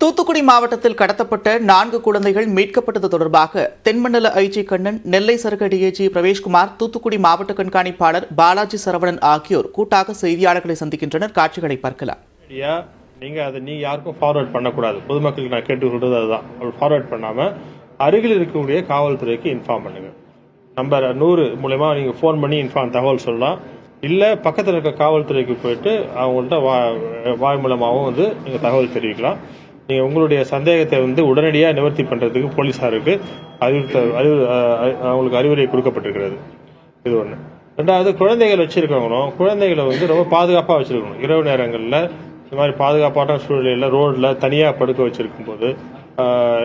தூத்துக்குடி மாவட்டத்தில் கடத்தப்பட்ட 4 குழந்தைகள் மீட்கப்பட்டது தொடர்பாக தென்மண்டல ஐஜி கண்ணன், நெல்லை சரக டிஐஜி பிரவேஷ்குமார், தூத்துக்குடி மாவட்ட கண்காணிப்பாளர் பாலாஜி சரவணன் ஆகியோர் கூட்டாக செய்தியாளர்களை சந்திக்கின்றனர். காட்சிகளை பார்க்கலாம். நீங்க யாருக்கும் ஃபார்வர்ட் பண்ணக்கூடாது. பொதுமக்களுக்கு நான் கேட்டு சொல்றது அதுதான். ஃபார்வர்ட் பண்ணாம அருகில் இருக்கக்கூடிய காவல்துறைக்கு இன்ஃபார்ம் பண்ணுங்க. நம்பர் 100 மூலமா நீங்க ஃபோன் பண்ணி தகவல் சொல்லலாம். இல்ல பக்கத்தில் இருக்க காவல்துறைக்கு போயிட்டு அவங்கள்ட்ட வாய் மூலமாகவும் நீங்க தகவல் தெரிவிக்கலாம். நீங்க உங்களுடைய சந்தேகத்தை உடனடியாக நிவர்த்தி பண்றதுக்கு போலீசாருக்கு அவங்களுக்கு அறிவுரை கொடுக்கப்பட்டிருக்கிறது. இது ஒண்ணு. ரெண்டாவது, குழந்தைகள் வச்சிருக்கவங்களும் குழந்தைகளை ரொம்ப பாதுகாப்பா வச்சிருக்கணும். இரவு நேரங்களில் இந்த மாதிரி பாதுகாப்பான சூழ்நிலையில ரோட்ல தனியா படுக்க வச்சிருக்கும் போது,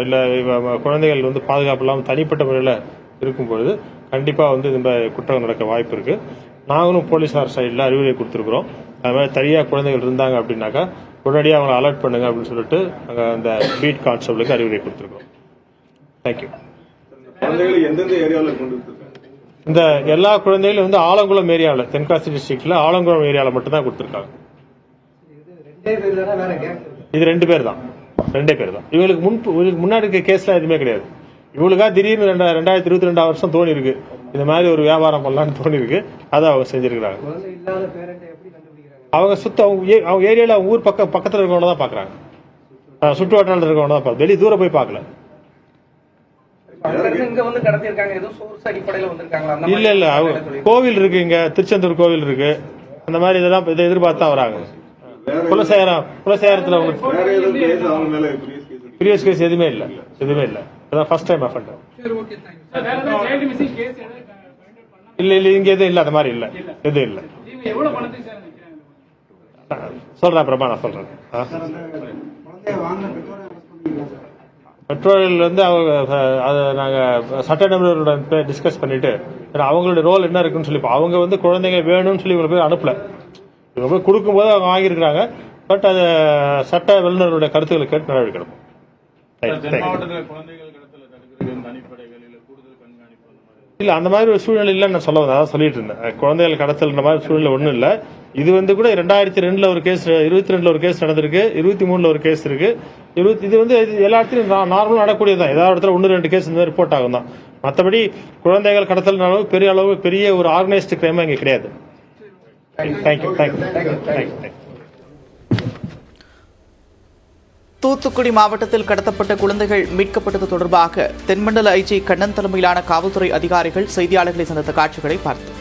இல்ல குழந்தைகள் பாதுகாப்பு இல்லாமல் தனிப்பட்ட முறையில் இருக்கும்பொழுது கண்டிப்பா இந்த குற்றம் நடக்க வாய்ப்பு இருக்கு. நாங்களும் போலீசார் சைடில் அறிவுரை கொடுத்துருக்குறோம். அது மாதிரி தனியாக குழந்தைகள் இருந்தாங்க அப்படின்னாக்கா உடனடியாக அவங்களை அலர்ட் பண்ணுங்க அப்படின்னு சொல்லிட்டு நாங்கள் அந்த பீட் கான்ஸ்டபிளுக்கு அறிவுரை கொடுத்துருக்கோம். தேங்க்யூ. இந்த எல்லா குழந்தைகளும் ஆலங்குளம் ஏரியாவில், தென்காசி டிஸ்ட்ரிக்ட்ல ஆலங்குளம் ஏரியாவில் மட்டும்தான் கொடுத்துருக்காங்க. இது 2 பேர் தான். இவங்களுக்கு முன்னாடி இருக்க கேஸ்லாம் எதுவுமே கிடையாது. இவங்களுக்கா திடீர்னு 2022 வருஷம் தோணி இருக்கு, இந்த மாதிரி ஒரு வியாபாரம் பண்ணலான்னு தோணி இருக்கு. அதை அவங்க செஞ்சிருக்கிறாங்க. அவங்க அவங்க ஏரியால அவங்க ஊர் பக்கத்துல இருக்கவங்க தான் பாக்குறாங்க. சுற்று வட்டாரத்தில் இருக்கவங்க தான் பாக்குறாங்க. வெளியே தூரம் போய் பார்க்கல. இல்ல அவங்க கோவில் இருக்கு, இங்க திருச்செந்தூர் கோவில் இருக்கு. அந்த மாதிரி இதை எதிர்பார்த்து தான் வராங்க. குலசேகரத்துல பிரியஸ் கேஸ் எதுவுமே இல்ல. அதான் ஃபர்ஸ்ட் டைம் அஃபெண்ட். இல்ல இங்க எதுவும் இல்ல, அந்த மாதிரி இல்ல, எதுவும் இல்ல. சொல்றேன் பிரபா, நான் சொல்றேன். பெற்றோர்கள் அவங்க நாங்க சட்ட நிபுணர்களுடன் டிஸ்கஸ் பண்ணிட்டு அவங்களுடைய ரோல் என்ன இருக்குன்னு சொல்லி, அவங்க குழந்தைங்க வேணும்னு சொல்லி இவங்களை போய் அனுப்பல. இவங்க போய் கொடுக்கும் போது அவங்க வாங்கியிருக்கிறாங்க. பட் அது சட்ட வல்லுநர்களுடைய கருத்துக்களை கேட்டு நடவடிக்கை எடுப்போம். இல்ல அந்த மாதிரி ஒரு சூழ்நிலை இல்ல நான் சொல்ல வந்தேன். சொல்லிட்டு இருந்தேன், குழந்தைகள் கடத்தல் மாதிரி சூழ்நிலை ஒண்ணும் இல்ல. இது கூட 2002 ஒரு கேஸ், 22 ஒரு கேஸ் நடந்திருக்கு, 23 ஒரு கேஸ் இருக்கு. இது எல்லா இடத்துலயும் நார்மலா நடக்கூடியதான். ஏதாவது இடத்துல 1-2 கேஸ் இந்த மாதிரி ரிப்போர்ட் ஆகும் தான். மற்றபடி குழந்தைகள் கடத்தல் பெரிய ஒரு ஆர்கனைஸ்டு கிரைமா இங்க கிடையாது. தேங்க்யூ. தூத்துக்குடி மாவட்டத்தில் கடத்தப்பட்ட குழந்தைகள் மீட்கப்பட்டது தொடர்பாக தென்மண்டல ஐஜி கண்ணன் தலைமையிலான காவல்துறை அதிகாரிகள் செய்தியாளர்களை சந்தித்த காட்சிகளை பார்த்தோம்.